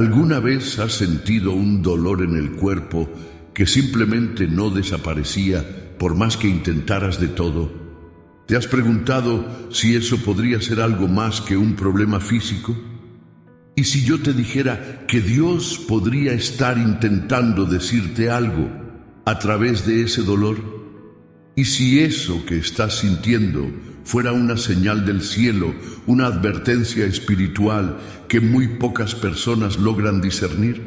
¿Alguna vez has sentido un dolor en el cuerpo que simplemente no desaparecía por más que intentaras de todo? ¿Te has preguntado si eso podría ser algo más que un problema físico? ¿Y si yo te dijera que Dios podría estar intentando decirte algo a través de ese dolor? ¿Y si eso que estás sintiendo fuera una señal del cielo, una advertencia espiritual que muy pocas personas logran discernir?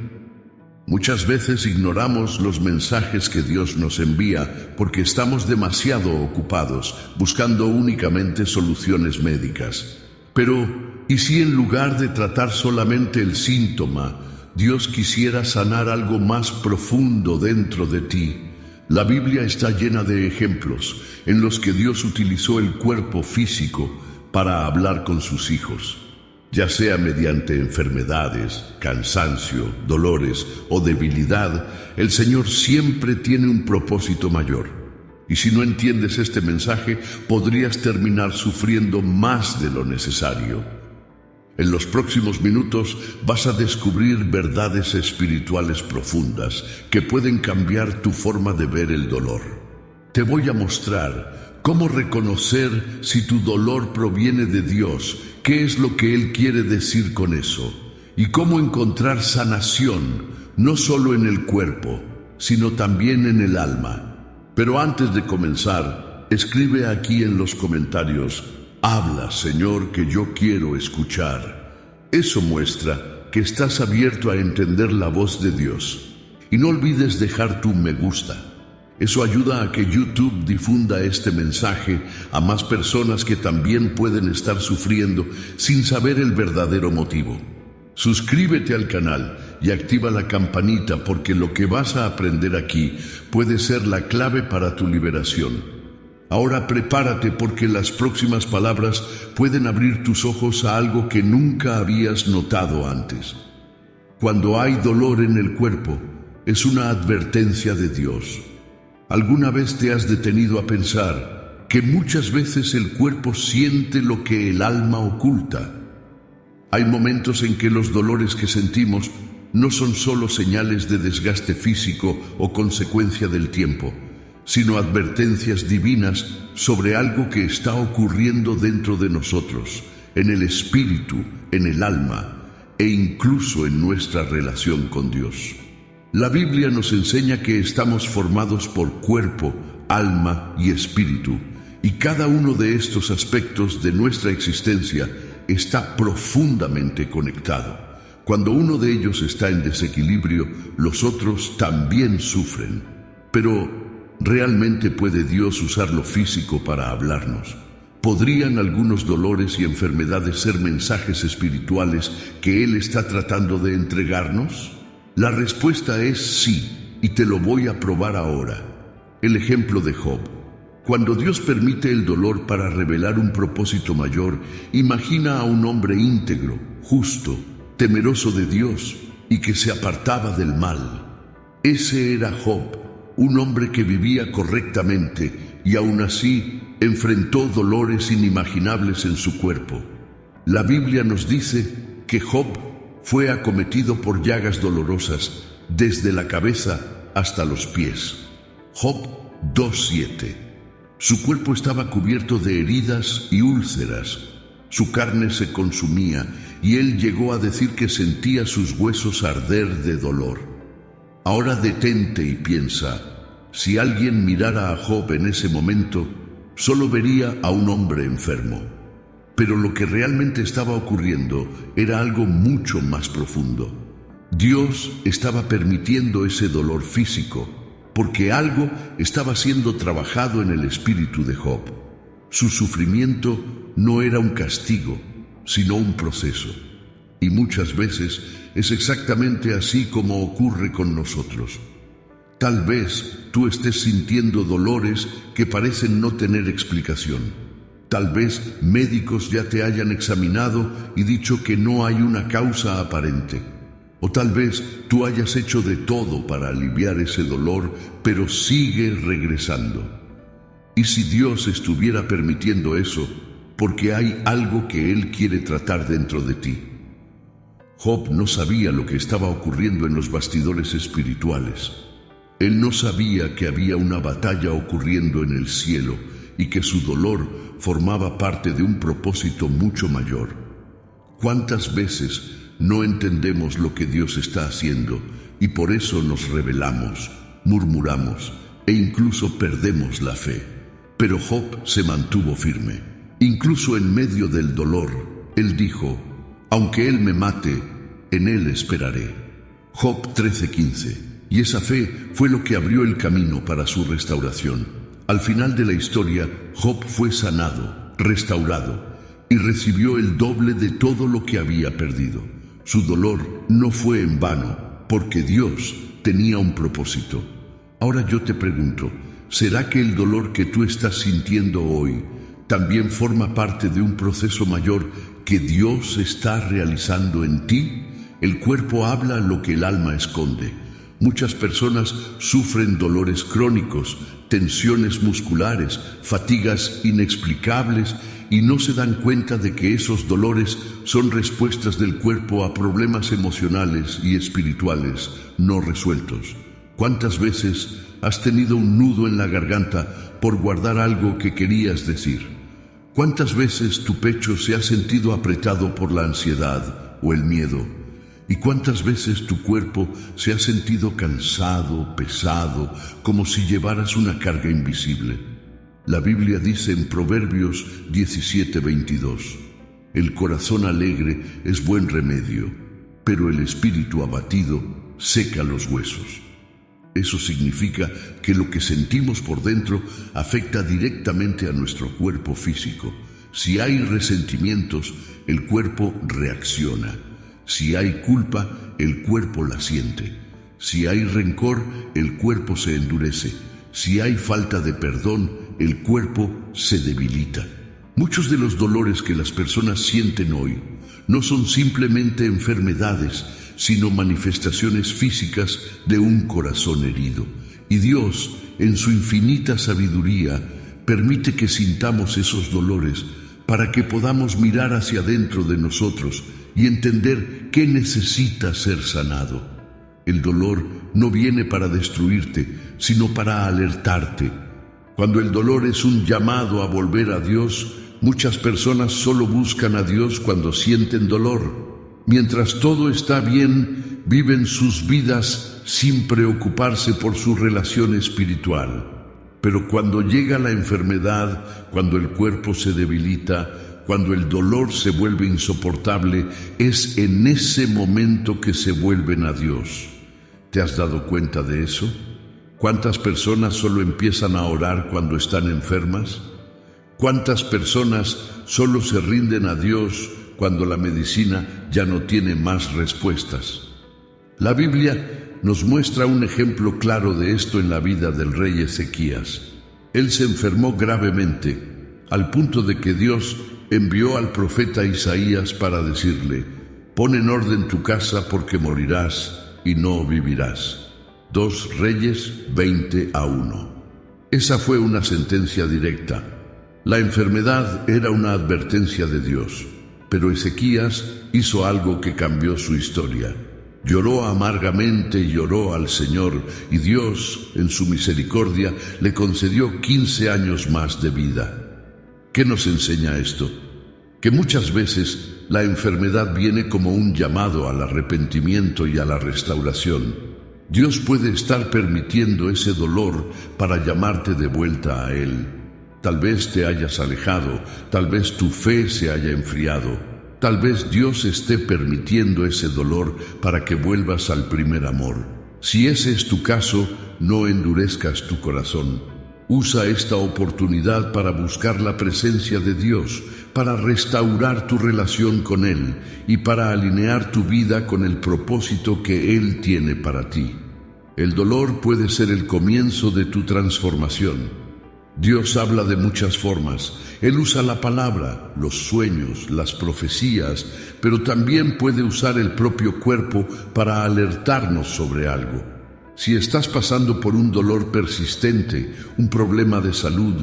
Muchas veces ignoramos los mensajes que Dios nos envía porque estamos demasiado ocupados buscando únicamente soluciones médicas. Pero, ¿y si en lugar de tratar solamente el síntoma, Dios quisiera sanar algo más profundo dentro de ti? La Biblia está llena de ejemplos en los que Dios utilizó el cuerpo físico para hablar con sus hijos, ya sea mediante enfermedades, cansancio, dolores o debilidad. El Señor siempre tiene un propósito mayor. Y si no entiendes este mensaje, podrías terminar sufriendo más de lo necesario. En los próximos minutos vas a descubrir verdades espirituales profundas que pueden cambiar tu forma de ver el dolor. Te voy a mostrar cómo reconocer si tu dolor proviene de Dios, qué es lo que Él quiere decir con eso, y cómo encontrar sanación, no solo en el cuerpo, sino también en el alma. Pero antes de comenzar, escribe aquí en los comentarios: habla, Señor, que yo quiero escuchar. Eso muestra que estás abierto a entender la voz de Dios. Y no olvides dejar tu me gusta. Eso ayuda a que YouTube difunda este mensaje a más personas que también pueden estar sufriendo sin saber el verdadero motivo. Suscríbete al canal y activa la campanita, porque lo que vas a aprender aquí puede ser la clave para tu liberación. Ahora prepárate, porque las próximas palabras pueden abrir tus ojos a algo que nunca habías notado antes. Cuando hay dolor en el cuerpo, es una advertencia de Dios. ¿Alguna vez te has detenido a pensar que muchas veces el cuerpo siente lo que el alma oculta? Hay momentos en que los dolores que sentimos no son solo señales de desgaste físico o consecuencia del tiempo, sino advertencias divinas sobre algo que está ocurriendo dentro de nosotros, en el espíritu, en el alma e incluso en nuestra relación con Dios. La Biblia nos enseña que estamos formados por cuerpo, alma y espíritu, y cada uno de estos aspectos de nuestra existencia está profundamente conectado. Cuando uno de ellos está en desequilibrio, los otros también sufren. Pero ¿realmente puede Dios usar lo físico para hablarnos? ¿Podrían algunos dolores y enfermedades ser mensajes espirituales que Él está tratando de entregarnos? La respuesta es sí, y te lo voy a probar ahora. El ejemplo de Job. Cuando Dios permite el dolor para revelar un propósito mayor, imagina a un hombre íntegro, justo, temeroso de Dios y que se apartaba del mal. Ese era Job, un hombre que vivía correctamente y aún así enfrentó dolores inimaginables en su cuerpo. La Biblia nos dice que Job fue acometido por llagas dolorosas desde la cabeza hasta los pies. Job 2:7. Su cuerpo estaba cubierto de heridas y úlceras. Su carne se consumía y él llegó a decir que sentía sus huesos arder de dolor. Ahora detente y piensa: si alguien mirara a Job en ese momento, solo vería a un hombre enfermo. Pero lo que realmente estaba ocurriendo era algo mucho más profundo. Dios estaba permitiendo ese dolor físico porque algo estaba siendo trabajado en el espíritu de Job. Su sufrimiento no era un castigo, sino un proceso. Y muchas veces es exactamente así como ocurre con nosotros. Tal vez tú estés sintiendo dolores que parecen no tener explicación. Tal vez médicos ya te hayan examinado y dicho que no hay una causa aparente. O tal vez tú hayas hecho de todo para aliviar ese dolor, pero sigue regresando. ¿Y si Dios estuviera permitiendo eso? Porque hay algo que Él quiere tratar dentro de ti. Job no sabía lo que estaba ocurriendo en los bastidores espirituales. Él no sabía que había una batalla ocurriendo en el cielo y que su dolor formaba parte de un propósito mucho mayor. ¿Cuántas veces no entendemos lo que Dios está haciendo y por eso nos rebelamos, murmuramos e incluso perdemos la fe? Pero Job se mantuvo firme. Incluso en medio del dolor, él dijo: aunque él me mate, en él esperaré. Job 13:15. Y esa fe fue lo que abrió el camino para su restauración. Al final de la historia, Job fue sanado, restaurado y recibió el doble de todo lo que había perdido. Su dolor no fue en vano, porque Dios tenía un propósito. Ahora yo te pregunto, ¿será que el dolor que tú estás sintiendo hoy también forma parte de un proceso mayor que Dios está realizando en ti? El cuerpo habla lo que el alma esconde. Muchas personas sufren dolores crónicos, tensiones musculares, fatigas inexplicables y no se dan cuenta de que esos dolores son respuestas del cuerpo a problemas emocionales y espirituales no resueltos. ¿Cuántas veces has tenido un nudo en la garganta por guardar algo que querías decir? ¿Cuántas veces tu pecho se ha sentido apretado por la ansiedad o el miedo? ¿Y cuántas veces tu cuerpo se ha sentido cansado, pesado, como si llevaras una carga invisible? La Biblia dice en Proverbios 17:22, el corazón alegre es buen remedio, pero el espíritu abatido seca los huesos. Eso significa que lo que sentimos por dentro afecta directamente a nuestro cuerpo físico. Si hay resentimientos, el cuerpo reacciona. Si hay culpa, el cuerpo la siente. Si hay rencor, el cuerpo se endurece. Si hay falta de perdón, el cuerpo se debilita. Muchos de los dolores que las personas sienten hoy no son simplemente enfermedades, sino manifestaciones físicas de un corazón herido. Y Dios, en su infinita sabiduría, permite que sintamos esos dolores para que podamos mirar hacia dentro de nosotros y entender qué necesita ser sanado. El dolor no viene para destruirte, sino para alertarte. Cuando el dolor es un llamado a volver a Dios, muchas personas solo buscan a Dios cuando sienten dolor. Mientras todo está bien, viven sus vidas sin preocuparse por su relación espiritual. Pero cuando llega la enfermedad, cuando el cuerpo se debilita, cuando el dolor se vuelve insoportable, es en ese momento que se vuelven a Dios. ¿Te has dado cuenta de eso? ¿Cuántas personas solo empiezan a orar cuando están enfermas? ¿Cuántas personas solo se rinden a Dios cuando la medicina ya no tiene más respuestas? La Biblia nos muestra un ejemplo claro de esto en la vida del rey Ezequías. Él se enfermó gravemente, al punto de que Dios envió al profeta Isaías para decirle: pon en orden tu casa porque morirás y no vivirás. 2 Reyes 20:1. Esa fue una sentencia directa. La enfermedad era una advertencia de Dios, pero Ezequías hizo algo que cambió su historia. Lloró amargamente y lloró al Señor, y Dios, en su misericordia, le concedió 15 años más de vida. ¿Qué nos enseña esto? Que muchas veces la enfermedad viene como un llamado al arrepentimiento y a la restauración. Dios puede estar permitiendo ese dolor para llamarte de vuelta a Él. Tal vez te hayas alejado, tal vez tu fe se haya enfriado, tal vez Dios esté permitiendo ese dolor para que vuelvas al primer amor. Si ese es tu caso, no endurezcas tu corazón. Usa esta oportunidad para buscar la presencia de Dios, para restaurar tu relación con Él y para alinear tu vida con el propósito que Él tiene para ti. El dolor puede ser el comienzo de tu transformación. Dios habla de muchas formas. Él usa la palabra, los sueños, las profecías, pero también puede usar el propio cuerpo para alertarnos sobre algo. Si estás pasando por un dolor persistente, un problema de salud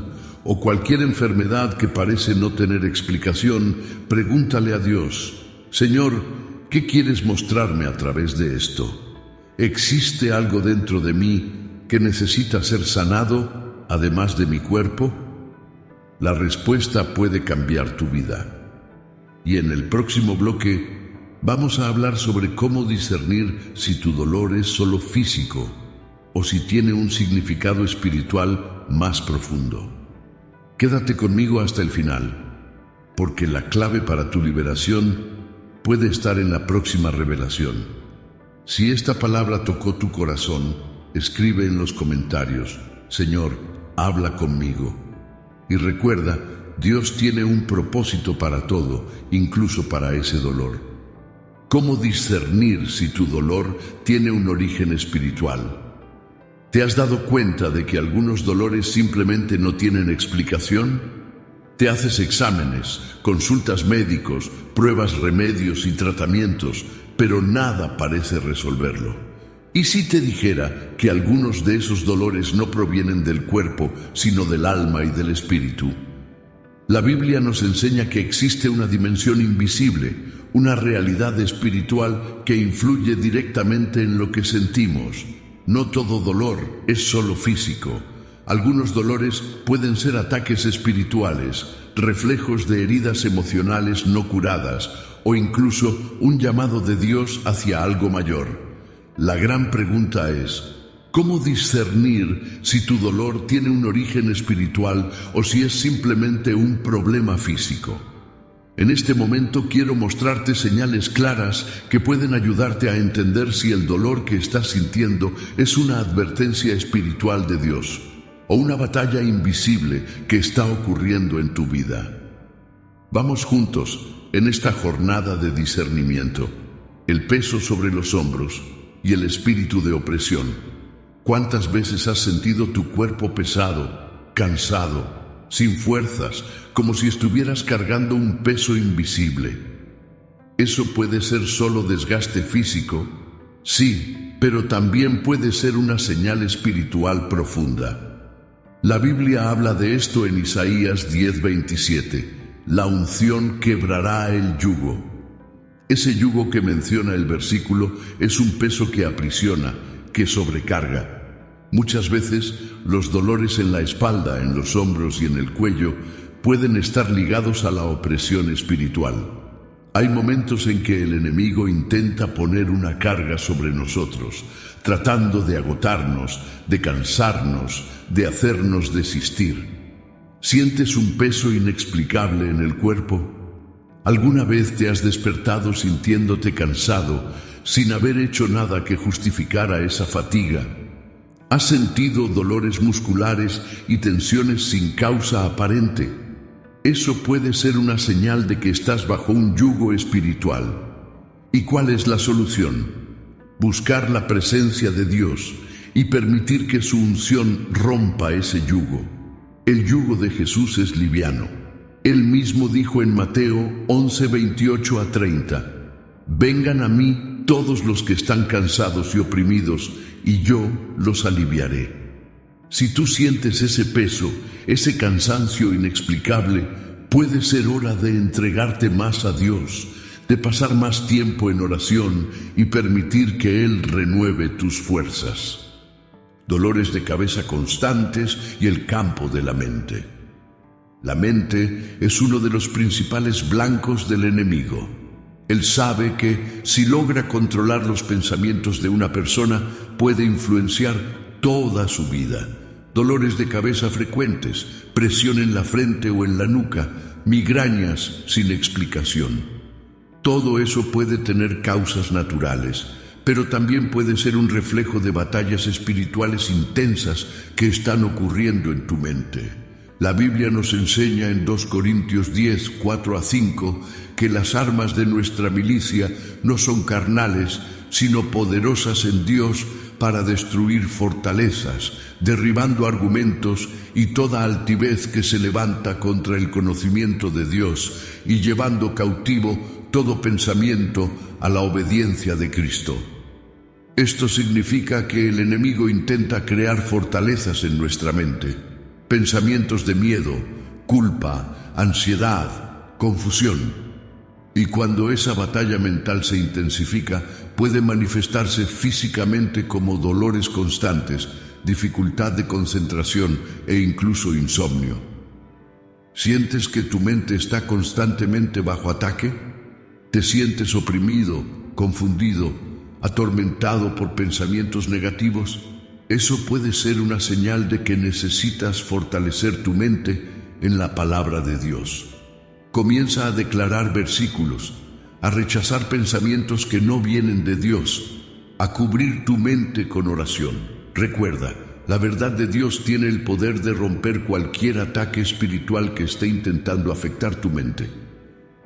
o cualquier enfermedad que parece no tener explicación, pregúntale a Dios: Señor, ¿qué quieres mostrarme a través de esto? ¿Existe algo dentro de mí que necesita ser sanado, además de mi cuerpo? La respuesta puede cambiar tu vida. Y en el próximo bloque vamos a hablar sobre cómo discernir si tu dolor es solo físico o si tiene un significado espiritual más profundo. Quédate conmigo hasta el final, porque la clave para tu liberación puede estar en la próxima revelación. Si esta palabra tocó tu corazón, escribe en los comentarios: Señor, habla conmigo. Y recuerda, Dios tiene un propósito para todo, incluso para ese dolor. ¿Cómo discernir si tu dolor tiene un origen espiritual? ¿Te has dado cuenta de que algunos dolores simplemente no tienen explicación? Te haces exámenes, consultas médicos, pruebas, remedios y tratamientos, pero nada parece resolverlo. ¿Y si te dijera que algunos de esos dolores no provienen del cuerpo, sino del alma y del espíritu? La Biblia nos enseña que existe una dimensión invisible, una realidad espiritual que influye directamente en lo que sentimos. No todo dolor es solo físico. Algunos dolores pueden ser ataques espirituales, reflejos de heridas emocionales no curadas o incluso un llamado de Dios hacia algo mayor. La gran pregunta es: ¿cómo discernir si tu dolor tiene un origen espiritual o si es simplemente un problema físico? En este momento quiero mostrarte señales claras que pueden ayudarte a entender si el dolor que estás sintiendo es una advertencia espiritual de Dios o una batalla invisible que está ocurriendo en tu vida. Vamos juntos en esta jornada de discernimiento. El peso sobre los hombros y el espíritu de opresión. ¿Cuántas veces has sentido tu cuerpo pesado, cansado, sin fuerzas, como si estuvieras cargando un peso invisible? ¿Eso puede ser solo desgaste físico? Sí, pero también puede ser una señal espiritual profunda. La Biblia habla de esto en Isaías 10:27. La unción quebrará el yugo. Ese yugo que menciona el versículo es un peso que aprisiona, que sobrecarga. Muchas veces, los dolores en la espalda, en los hombros y en el cuello pueden estar ligados a la opresión espiritual. Hay momentos en que el enemigo intenta poner una carga sobre nosotros, tratando de agotarnos, de cansarnos, de hacernos desistir. ¿Sientes un peso inexplicable en el cuerpo? ¿Alguna vez te has despertado sintiéndote cansado, sin haber hecho nada que justificara esa fatiga? ¿Has sentido dolores musculares y tensiones sin causa aparente? Eso puede ser una señal de que estás bajo un yugo espiritual. ¿Y cuál es la solución? Buscar la presencia de Dios y permitir que su unción rompa ese yugo. El yugo de Jesús es liviano. Él mismo dijo en Mateo 11:28-30, «Vengan a mí todos los que están cansados y oprimidos, y yo los aliviaré». Si tú sientes ese peso, ese cansancio inexplicable, puede ser hora de entregarte más a Dios, de pasar más tiempo en oración y permitir que Él renueve tus fuerzas. Dolores de cabeza constantes y el campo de la mente. La mente es uno de los principales blancos del enemigo. Él sabe que si logra controlar los pensamientos de una persona, puede influenciar toda su vida. Dolores de cabeza frecuentes, presión en la frente o en la nuca, migrañas sin explicación. Todo eso puede tener causas naturales, pero también puede ser un reflejo de batallas espirituales intensas que están ocurriendo en tu mente. La Biblia nos enseña en 2 Corintios 10:4-5, que las armas de nuestra milicia no son carnales, sino poderosas en Dios para destruir fortalezas, derribando argumentos y toda altivez que se levanta contra el conocimiento de Dios y llevando cautivo todo pensamiento a la obediencia de Cristo. Esto significa que el enemigo intenta crear fortalezas en nuestra mente, pensamientos de miedo, culpa, ansiedad, confusión. Y cuando esa batalla mental se intensifica, puede manifestarse físicamente como dolores constantes, dificultad de concentración e incluso insomnio. ¿Sientes que tu mente está constantemente bajo ataque? ¿Te sientes oprimido, confundido, atormentado por pensamientos negativos? Eso puede ser una señal de que necesitas fortalecer tu mente en la palabra de Dios. Comienza a declarar versículos, a rechazar pensamientos que no vienen de Dios, a cubrir tu mente con oración. Recuerda, la verdad de Dios tiene el poder de romper cualquier ataque espiritual que esté intentando afectar tu mente.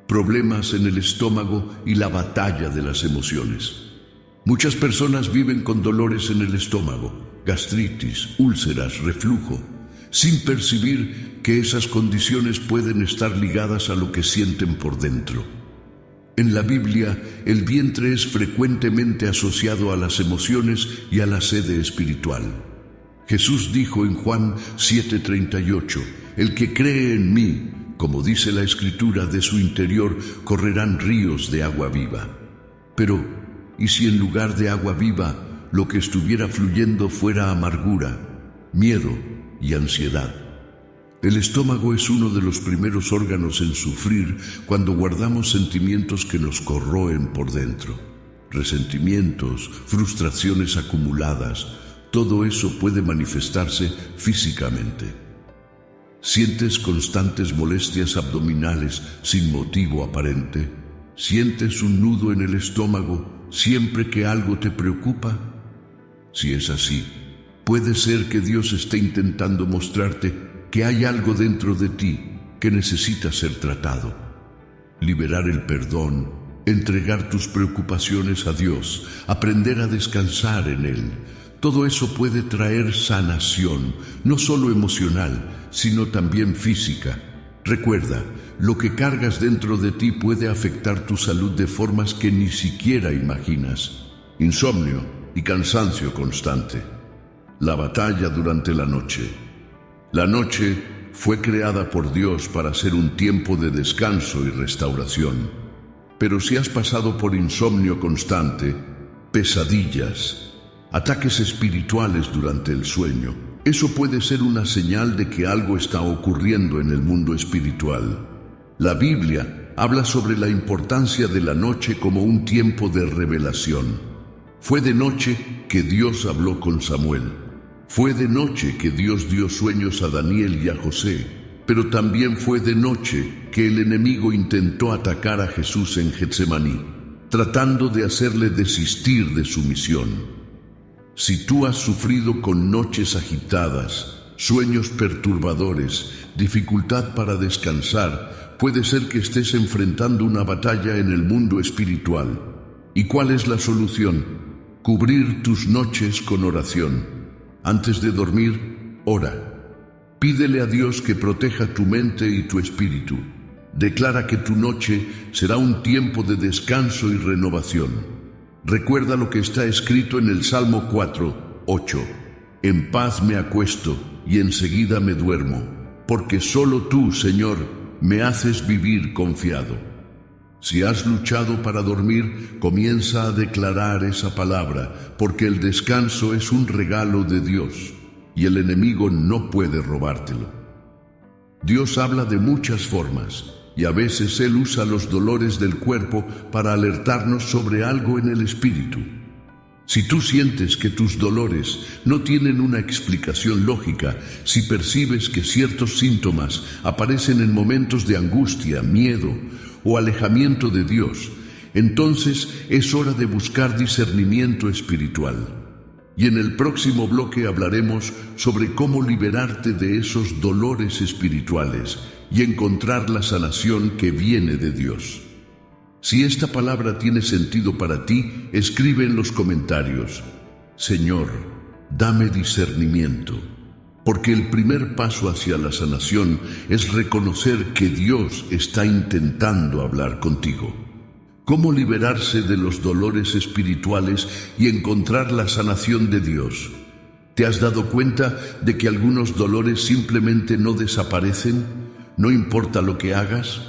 Problemas en el estómago y la batalla de las emociones. Muchas personas viven con dolores en el estómago, gastritis, úlceras, reflujo, sin percibir que esas condiciones pueden estar ligadas a lo que sienten por dentro. En la Biblia, el vientre es frecuentemente asociado a las emociones y a la sede espiritual. Jesús dijo en Juan 7:38, «El que cree en mí, como dice la Escritura, de su interior correrán ríos de agua viva». Pero, ¿y si en lugar de agua viva, lo que estuviera fluyendo fuera amargura, miedo y ansiedad? El estómago es uno de los primeros órganos en sufrir cuando guardamos sentimientos que nos corroen por dentro. Resentimientos, frustraciones acumuladas, todo eso puede manifestarse físicamente. ¿Sientes constantes molestias abdominales sin motivo aparente? ¿Sientes un nudo en el estómago siempre que algo te preocupa? Si es así, puede ser que Dios esté intentando mostrarte que hay algo dentro de ti que necesita ser tratado. Liberar el perdón, entregar tus preocupaciones a Dios, aprender a descansar en Él. Todo eso puede traer sanación, no solo emocional, sino también física. Recuerda, lo que cargas dentro de ti puede afectar tu salud de formas que ni siquiera imaginas. Insomnio y cansancio constante. La batalla durante la noche. La noche fue creada por Dios para ser un tiempo de descanso y restauración. Pero si has pasado por insomnio constante, pesadillas, ataques espirituales durante el sueño, eso puede ser una señal de que algo está ocurriendo en el mundo espiritual. La Biblia habla sobre la importancia de la noche como un tiempo de revelación. Fue de noche que Dios habló con Samuel. Fue de noche que Dios dio sueños a Daniel y a José, pero también fue de noche que el enemigo intentó atacar a Jesús en Getsemaní, tratando de hacerle desistir de su misión. Si tú has sufrido con noches agitadas, sueños perturbadores, dificultad para descansar, puede ser que estés enfrentando una batalla en el mundo espiritual. ¿Y cuál es la solución? Cubrir tus noches con oración. Antes de dormir, ora. Pídele a Dios que proteja tu mente y tu espíritu. Declara que tu noche será un tiempo de descanso y renovación. Recuerda lo que está escrito en el Salmo 4:8. En paz me acuesto y enseguida me duermo, porque solo tú, Señor, me haces vivir confiado. Si has luchado para dormir, comienza a declarar esa palabra, porque el descanso es un regalo de Dios, y el enemigo no puede robártelo. Dios habla de muchas formas, y a veces Él usa los dolores del cuerpo para alertarnos sobre algo en el espíritu. Si tú sientes que tus dolores no tienen una explicación lógica, si percibes que ciertos síntomas aparecen en momentos de angustia, miedo o alejamiento de Dios, entonces es hora de buscar discernimiento espiritual. Y en el próximo bloque hablaremos sobre cómo liberarte de esos dolores espirituales y encontrar la sanación que viene de Dios. Si esta palabra tiene sentido para ti, escribe en los comentarios: Señor, dame discernimiento. Porque el primer paso hacia la sanación es reconocer que Dios está intentando hablar contigo. ¿Cómo liberarse de los dolores espirituales y encontrar la sanación de Dios? ¿Te has dado cuenta de que algunos dolores simplemente no desaparecen? No importa lo que hagas.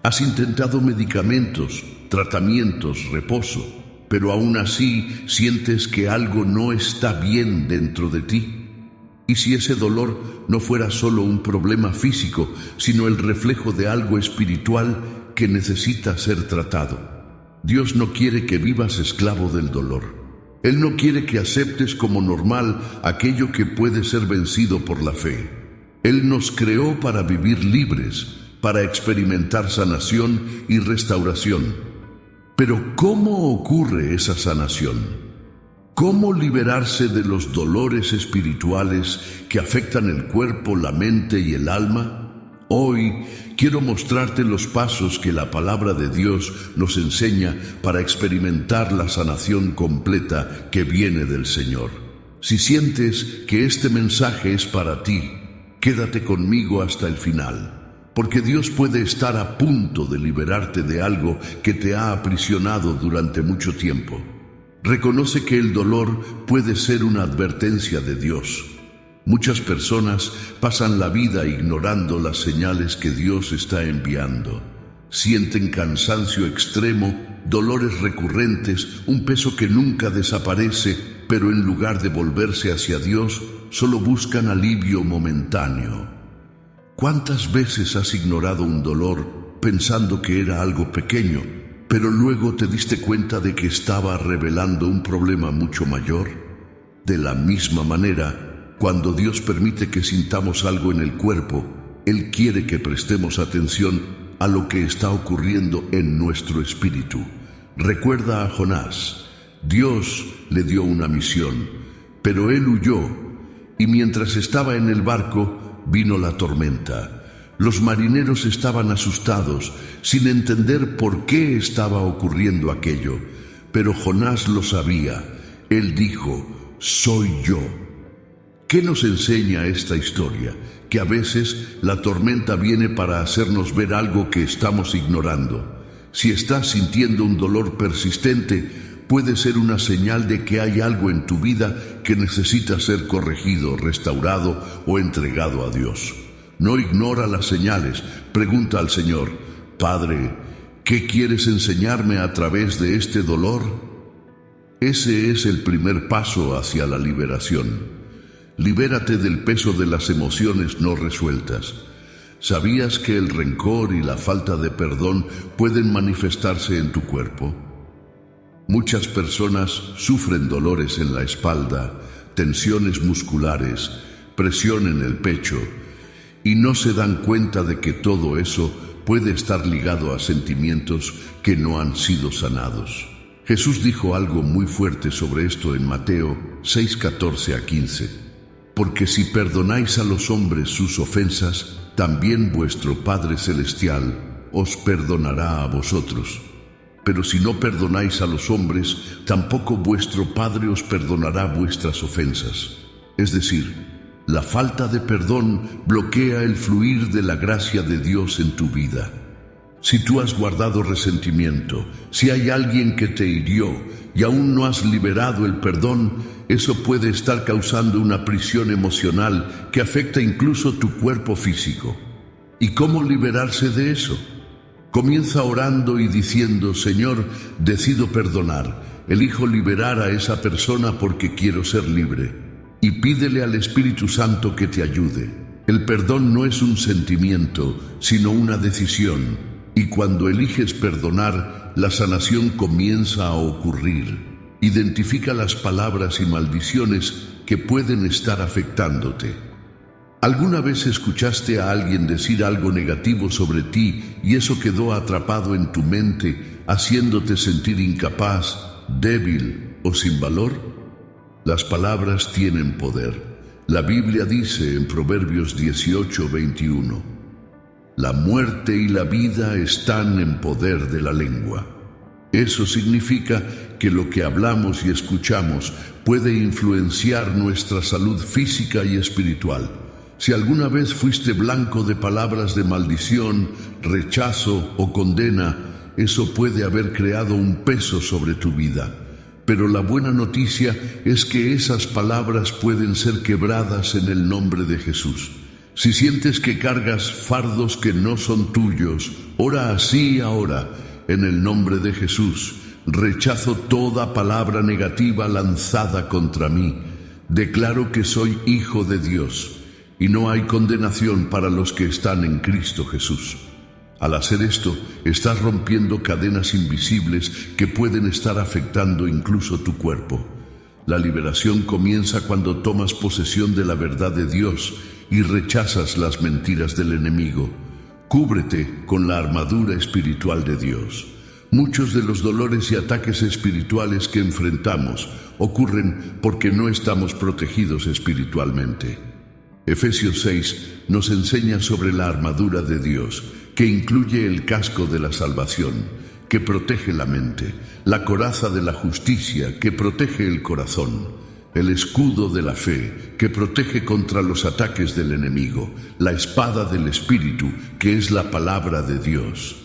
Has intentado medicamentos, tratamientos, reposo, pero aún así sientes que algo no está bien dentro de ti. ¿Y si ese dolor no fuera solo un problema físico, sino el reflejo de algo espiritual que necesita ser tratado? Dios no quiere que vivas esclavo del dolor. Él no quiere que aceptes como normal aquello que puede ser vencido por la fe. Él nos creó para vivir libres, para experimentar sanación y restauración. Pero ¿cómo ocurre esa sanación? ¿Cómo liberarse de los dolores espirituales que afectan el cuerpo, la mente y el alma? Hoy quiero mostrarte los pasos que la palabra de Dios nos enseña para experimentar la sanación completa que viene del Señor. Si sientes que este mensaje es para ti, quédate conmigo hasta el final, porque Dios puede estar a punto de liberarte de algo que te ha aprisionado durante mucho tiempo. Reconoce que el dolor puede ser una advertencia de Dios. Muchas personas pasan la vida ignorando las señales que Dios está enviando. Sienten cansancio extremo, dolores recurrentes, un peso que nunca desaparece, pero en lugar de volverse hacia Dios, solo buscan alivio momentáneo. ¿Cuántas veces has ignorado un dolor pensando que era algo pequeño, pero luego te diste cuenta de que estaba revelando un problema mucho mayor? De la misma manera, cuando Dios permite que sintamos algo en el cuerpo, Él quiere que prestemos atención a lo que está ocurriendo en nuestro espíritu. Recuerda a Jonás. Dios le dio una misión, pero él huyó, y mientras estaba en el barco, vino la tormenta. Los marineros estaban asustados, sin entender por qué estaba ocurriendo aquello, pero Jonás lo sabía. Él dijo: «Soy yo». ¿Qué nos enseña esta historia? Que a veces la tormenta viene para hacernos ver algo que estamos ignorando. Si estás sintiendo un dolor persistente, puede ser una señal de que hay algo en tu vida que necesita ser corregido, restaurado o entregado a Dios. No ignora las señales. Pregunta al Señor: «Padre, ¿qué quieres enseñarme a través de este dolor?». Ese es el primer paso hacia la liberación. Libérate del peso de las emociones no resueltas. ¿Sabías que el rencor y la falta de perdón pueden manifestarse en tu cuerpo? Muchas personas sufren dolores en la espalda, tensiones musculares, presión en el pecho, y no se dan cuenta de que todo eso puede estar ligado a sentimientos que no han sido sanados. Jesús dijo algo muy fuerte sobre esto en Mateo 6:14-15. Porque si perdonáis a los hombres sus ofensas, también vuestro Padre Celestial os perdonará a vosotros. Pero si no perdonáis a los hombres, tampoco vuestro Padre os perdonará vuestras ofensas. Es decir, la falta de perdón bloquea el fluir de la gracia de Dios en tu vida. Si tú has guardado resentimiento, si hay alguien que te hirió y aún no has liberado el perdón, eso puede estar causando una prisión emocional que afecta incluso tu cuerpo físico. ¿Y cómo liberarse de eso? Comienza orando y diciendo: «Señor, decido perdonar, elijo liberar a esa persona porque quiero ser libre». Y pídele al Espíritu Santo que te ayude. El perdón no es un sentimiento, sino una decisión. Y cuando eliges perdonar, la sanación comienza a ocurrir. Identifica las palabras y maldiciones que pueden estar afectándote. ¿Alguna vez escuchaste a alguien decir algo negativo sobre ti y eso quedó atrapado en tu mente, haciéndote sentir incapaz, débil o sin valor? Las palabras tienen poder. La Biblia dice en Proverbios 18:21: «La muerte y la vida están en poder de la lengua». Eso significa que lo que hablamos y escuchamos puede influenciar nuestra salud física y espiritual. Si alguna vez fuiste blanco de palabras de maldición, rechazo o condena, eso puede haber creado un peso sobre tu vida. Pero la buena noticia es que esas palabras pueden ser quebradas en el nombre de Jesús. Si sientes que cargas fardos que no son tuyos, ora así ahora, en el nombre de Jesús. Rechazo toda palabra negativa lanzada contra mí. Declaro que soy hijo de Dios, y no hay condenación para los que están en Cristo Jesús. Al hacer esto, estás rompiendo cadenas invisibles que pueden estar afectando incluso tu cuerpo. La liberación comienza cuando tomas posesión de la verdad de Dios y rechazas las mentiras del enemigo. Cúbrete con la armadura espiritual de Dios. Muchos de los dolores y ataques espirituales que enfrentamos ocurren porque no estamos protegidos espiritualmente. Efesios 6 nos enseña sobre la armadura de Dios, que incluye el casco de la salvación, que protege la mente, la coraza de la justicia, que protege el corazón, el escudo de la fe, que protege contra los ataques del enemigo, la espada del Espíritu, que es la palabra de Dios.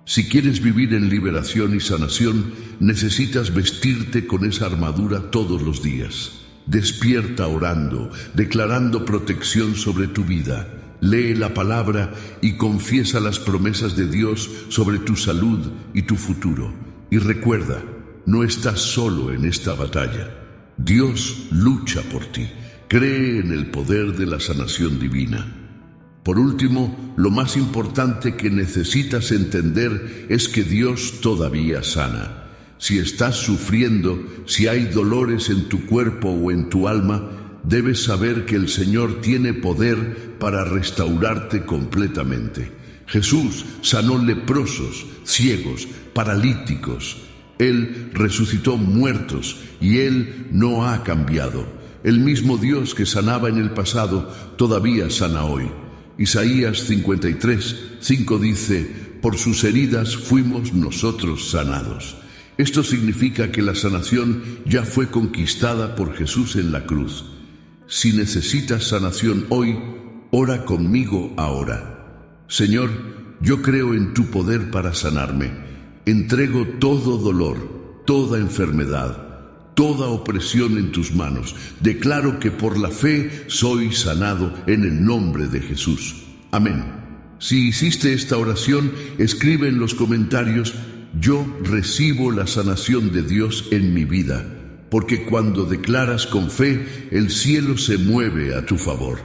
Si quieres vivir en liberación y sanación, necesitas vestirte con esa armadura todos los días. Despierta orando, declarando protección sobre tu vida. Lee la palabra y confiesa las promesas de Dios sobre tu salud y tu futuro. Y recuerda, no estás solo en esta batalla. Dios lucha por ti. Cree en el poder de la sanación divina. Por último, lo más importante que necesitas entender es que Dios todavía sana. Si estás sufriendo, si hay dolores en tu cuerpo o en tu alma, debes saber que el Señor tiene poder para restaurarte completamente. Jesús sanó leprosos, ciegos, paralíticos. Él resucitó muertos y Él no ha cambiado. El mismo Dios que sanaba en el pasado todavía sana hoy. Isaías 53:5 dice: por sus heridas fuimos nosotros sanados. Esto significa que la sanación ya fue conquistada por Jesús en la cruz. Si necesitas sanación hoy, ora conmigo ahora. Señor, yo creo en tu poder para sanarme. Entrego todo dolor, toda enfermedad, toda opresión en tus manos. Declaro que por la fe soy sanado en el nombre de Jesús. Amén. Si hiciste esta oración, escribe en los comentarios: yo recibo la sanación de Dios en mi vida, porque cuando declaras con fe, el cielo se mueve a tu favor.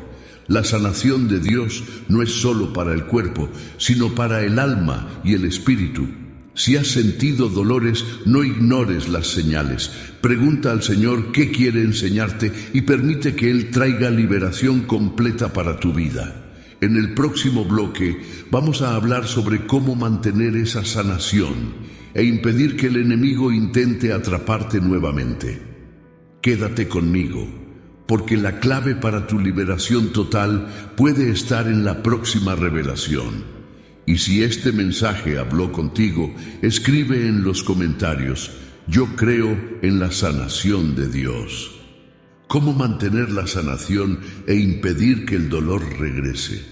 La sanación de Dios no es solo para el cuerpo, sino para el alma y el espíritu. Si has sentido dolores, no ignores las señales. Pregunta al Señor qué quiere enseñarte y permite que Él traiga liberación completa para tu vida. En el próximo bloque vamos a hablar sobre cómo mantener esa sanación e impedir que el enemigo intente atraparte nuevamente. Quédate conmigo, porque la clave para tu liberación total puede estar en la próxima revelación. Y si este mensaje habló contigo, escribe en los comentarios: yo creo en la sanación de Dios. ¿Cómo mantener la sanación e impedir que el dolor regrese?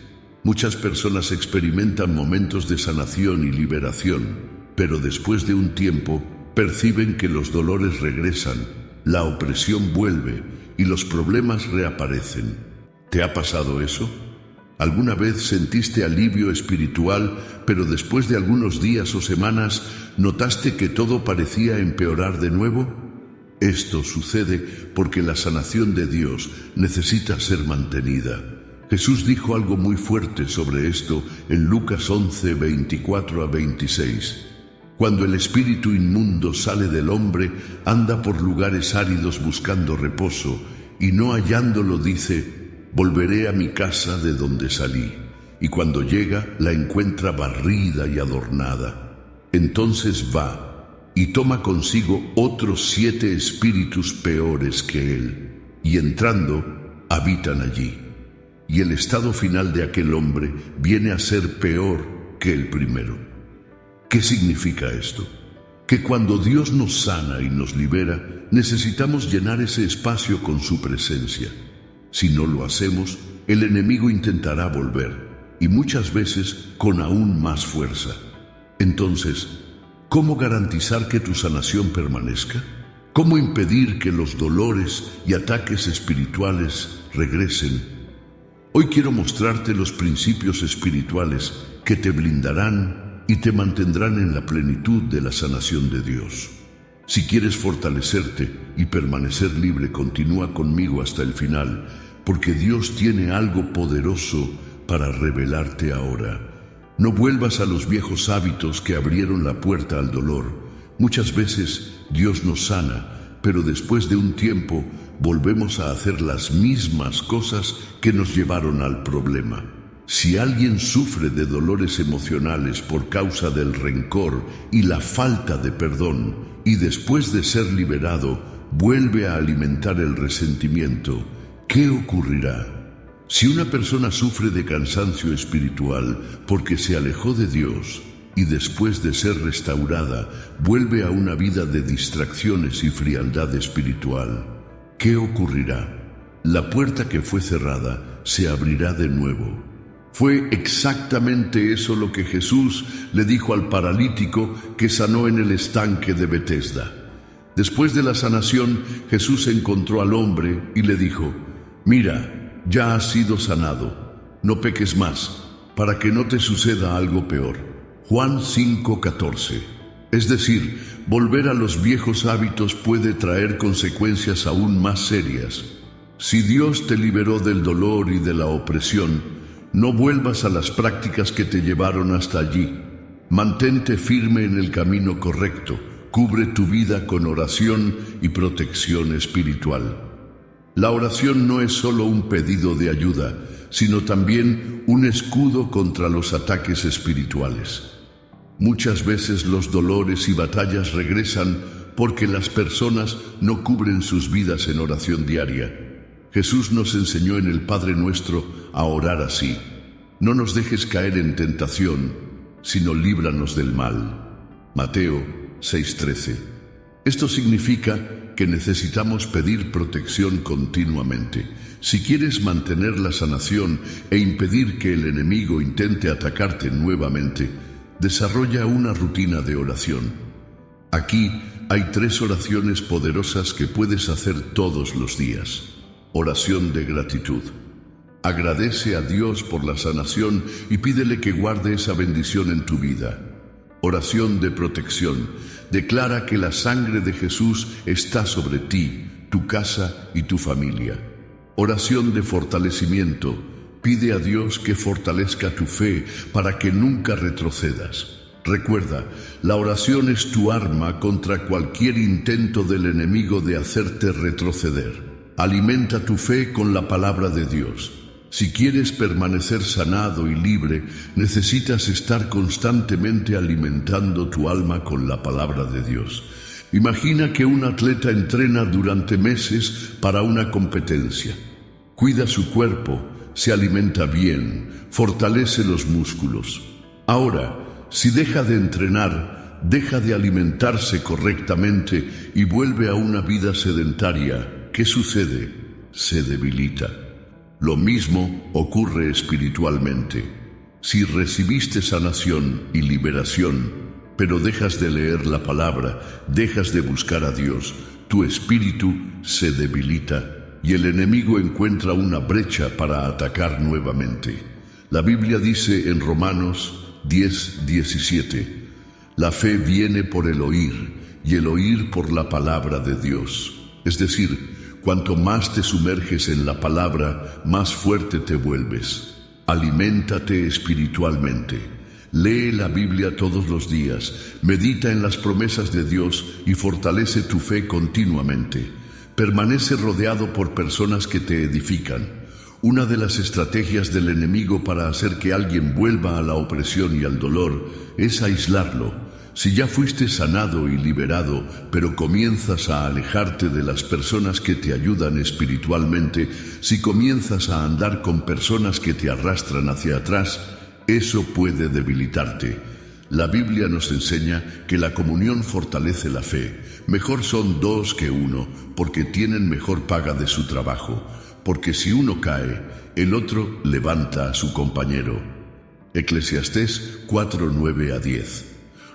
Muchas personas experimentan momentos de sanación y liberación, pero después de un tiempo perciben que los dolores regresan, la opresión vuelve y los problemas reaparecen. ¿Te ha pasado eso? ¿Alguna vez sentiste alivio espiritual, pero después de algunos días o semanas notaste que todo parecía empeorar de nuevo? Esto sucede porque la sanación de Dios necesita ser mantenida. Jesús dijo algo muy fuerte sobre esto en Lucas 11:24-26. Cuando el espíritu inmundo sale del hombre, anda por lugares áridos buscando reposo, y no hallándolo dice: volveré a mi casa de donde salí. Y cuando llega, la encuentra barrida y adornada. Entonces va y toma consigo otros 7 espíritus peores que él, y entrando, habitan allí. Y el estado final de aquel hombre viene a ser peor que el primero. ¿Qué significa esto? Que cuando Dios nos sana y nos libera, necesitamos llenar ese espacio con su presencia. Si no lo hacemos, el enemigo intentará volver, y muchas veces con aún más fuerza. Entonces, ¿cómo garantizar que tu sanación permanezca? ¿Cómo impedir que los dolores y ataques espirituales regresen? Hoy quiero mostrarte los principios espirituales que te blindarán y te mantendrán en la plenitud de la sanación de Dios. Si quieres fortalecerte y permanecer libre, continúa conmigo hasta el final, porque Dios tiene algo poderoso para revelarte ahora. No vuelvas a los viejos hábitos que abrieron la puerta al dolor. Muchas veces Dios nos sana, pero después de un tiempo volvemos a hacer las mismas cosas que nos llevaron al problema. Si alguien sufre de dolores emocionales por causa del rencor y la falta de perdón, y después de ser liberado, vuelve a alimentar el resentimiento, ¿qué ocurrirá? Si una persona sufre de cansancio espiritual porque se alejó de Dios, y después de ser restaurada, vuelve a una vida de distracciones y frialdad espiritual, ¿qué ocurrirá? La puerta que fue cerrada se abrirá de nuevo. Fue exactamente eso lo que Jesús le dijo al paralítico que sanó en el estanque de Betesda. Después de la sanación, Jesús encontró al hombre y le dijo: «Mira, ya has sido sanado, no peques más, para que no te suceda algo peor». Juan 5:14. Es decir, volver a los viejos hábitos puede traer consecuencias aún más serias. Si Dios te liberó del dolor y de la opresión, no vuelvas a las prácticas que te llevaron hasta allí. Mantente firme en el camino correcto. Cubre tu vida con oración y protección espiritual. La oración no es solo un pedido de ayuda, sino también un escudo contra los ataques espirituales. Muchas veces los dolores y batallas regresan porque las personas no cubren sus vidas en oración diaria. Jesús nos enseñó en el Padre Nuestro a orar así: «No nos dejes caer en tentación, sino líbranos del mal». Mateo 6:13. Esto significa que necesitamos pedir protección continuamente. Si quieres mantener la sanación e impedir que el enemigo intente atacarte nuevamente, desarrolla una rutina de oración. Aquí hay 3 oraciones poderosas que puedes hacer todos los días. Oración de gratitud. Agradece a Dios por la sanación y pídele que guarde esa bendición en tu vida. Oración de protección. Declara que la sangre de Jesús está sobre ti, tu casa y tu familia. Oración de fortalecimiento. Pide a Dios que fortalezca tu fe para que nunca retrocedas. Recuerda, la oración es tu arma contra cualquier intento del enemigo de hacerte retroceder. Alimenta tu fe con la palabra de Dios. Si quieres permanecer sanado y libre, necesitas estar constantemente alimentando tu alma con la palabra de Dios. Imagina que un atleta entrena durante meses para una competencia. Cuida su cuerpo, se alimenta bien, fortalece los músculos. Ahora, si deja de entrenar, deja de alimentarse correctamente y vuelve a una vida sedentaria, ¿qué sucede? Se debilita. Lo mismo ocurre espiritualmente. Si recibiste sanación y liberación, pero dejas de leer la palabra, dejas de buscar a Dios, tu espíritu se debilita y el enemigo encuentra una brecha para atacar nuevamente. La Biblia dice en Romanos 10:17, la fe viene por el oír y el oír por la palabra de Dios. Es decir, cuanto más te sumerges en la palabra, más fuerte te vuelves. Aliméntate espiritualmente. Lee la Biblia todos los días, medita en las promesas de Dios y fortalece tu fe continuamente. Permanece rodeado por personas que te edifican. Una de las estrategias del enemigo para hacer que alguien vuelva a la opresión y al dolor es aislarlo. Si ya fuiste sanado y liberado, pero comienzas a alejarte de las personas que te ayudan espiritualmente, si comienzas a andar con personas que te arrastran hacia atrás, eso puede debilitarte. La Biblia nos enseña que la comunión fortalece la fe. Mejor son 2 que 1, porque tienen mejor paga de su trabajo. Porque si uno cae, el otro levanta a su compañero. Eclesiastés 4:9-10.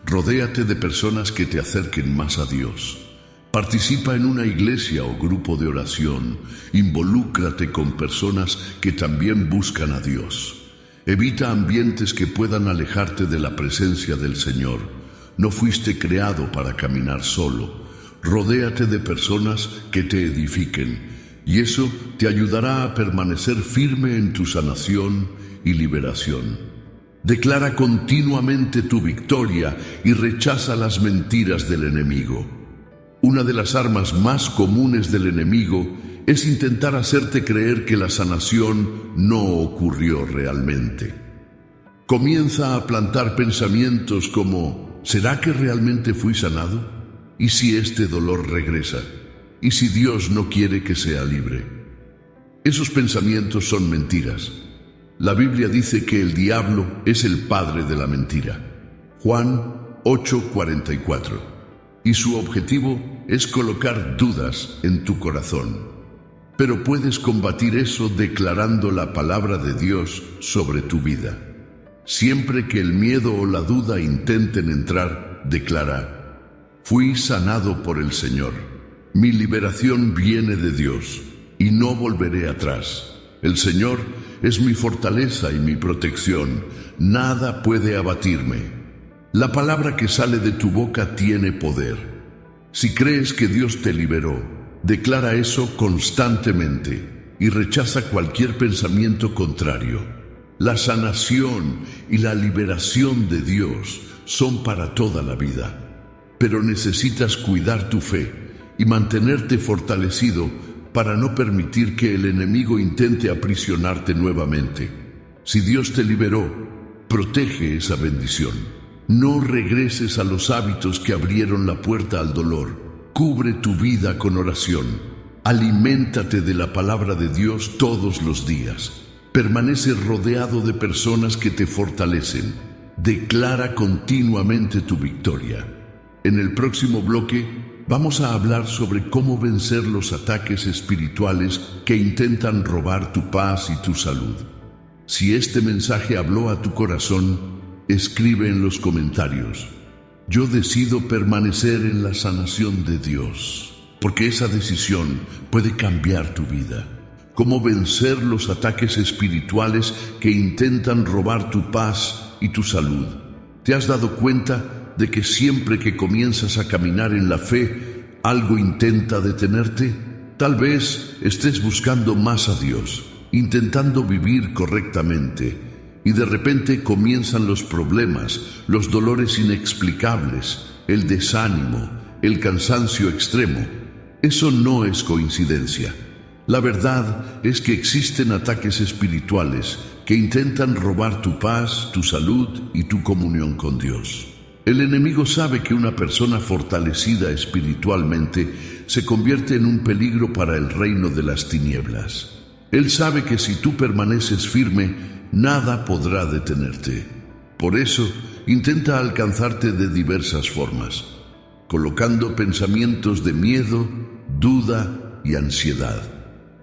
Rodéate de personas que te acerquen más a Dios. Participa en una iglesia o grupo de oración. Involúcrate con personas que también buscan a Dios. Evita ambientes que puedan alejarte de la presencia del Señor. No fuiste creado para caminar solo. Rodéate de personas que te edifiquen, y eso te ayudará a permanecer firme en tu sanación y liberación. Declara continuamente tu victoria y rechaza las mentiras del enemigo. Una de las armas más comunes del enemigo es intentar hacerte creer que la sanación no ocurrió realmente. Comienza a plantar pensamientos como: ¿será que realmente fui sanado? ¿Y si este dolor regresa? ¿Y si Dios no quiere que sea libre? Esos pensamientos son mentiras. La Biblia dice que el diablo es el padre de la mentira. Juan 8:44. Y su objetivo es colocar dudas en tu corazón. Pero puedes combatir eso declarando la palabra de Dios sobre tu vida. Siempre que el miedo o la duda intenten entrar, declara: fui sanado por el Señor. Mi liberación viene de Dios y no volveré atrás. El Señor es mi fortaleza y mi protección. Nada puede abatirme. La palabra que sale de tu boca tiene poder. Si crees que Dios te liberó, declara eso constantemente y rechaza cualquier pensamiento contrario. La sanación y la liberación de Dios son para toda la vida. Pero necesitas cuidar tu fe y mantenerte fortalecido para no permitir que el enemigo intente aprisionarte nuevamente. Si Dios te liberó, protege esa bendición. No regreses a los hábitos que abrieron la puerta al dolor. Cubre tu vida con oración. Aliméntate de la palabra de Dios todos los días. Permanece rodeado de personas que te fortalecen. Declara continuamente tu victoria. En el próximo bloque vamos a hablar sobre cómo vencer los ataques espirituales que intentan robar tu paz y tu salud. Si este mensaje habló a tu corazón, escribe en los comentarios: yo decido permanecer en la sanación de Dios, porque esa decisión puede cambiar tu vida. Cómo vencer los ataques espirituales que intentan robar tu paz y tu salud. ¿Te has dado cuenta de que siempre que comienzas a caminar en la fe, algo intenta detenerte? Tal vez estés buscando más a Dios, intentando vivir correctamente, y de repente comienzan los problemas, los dolores inexplicables, el desánimo, el cansancio extremo. Eso no es coincidencia. La verdad es que existen ataques espirituales que intentan robar tu paz, tu salud y tu comunión con Dios. El enemigo sabe que una persona fortalecida espiritualmente se convierte en un peligro para el reino de las tinieblas. Él sabe que si tú permaneces firme, nada podrá detenerte. Por eso, intenta alcanzarte de diversas formas, colocando pensamientos de miedo, duda y ansiedad,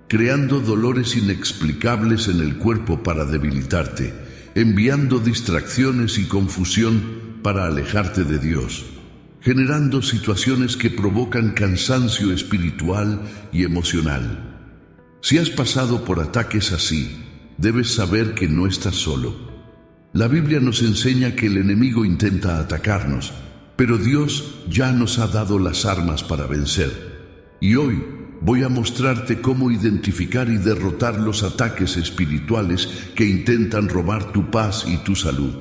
creando dolores inexplicables en el cuerpo para debilitarte, enviando distracciones y confusión para alejarte de Dios, generando situaciones que provocan cansancio espiritual y emocional. Si has pasado por ataques así, debes saber que no estás solo. La Biblia nos enseña que el enemigo intenta atacarnos, pero Dios ya nos ha dado las armas para vencer. Y hoy voy a mostrarte cómo identificar y derrotar los ataques espirituales que intentan robar tu paz y tu salud.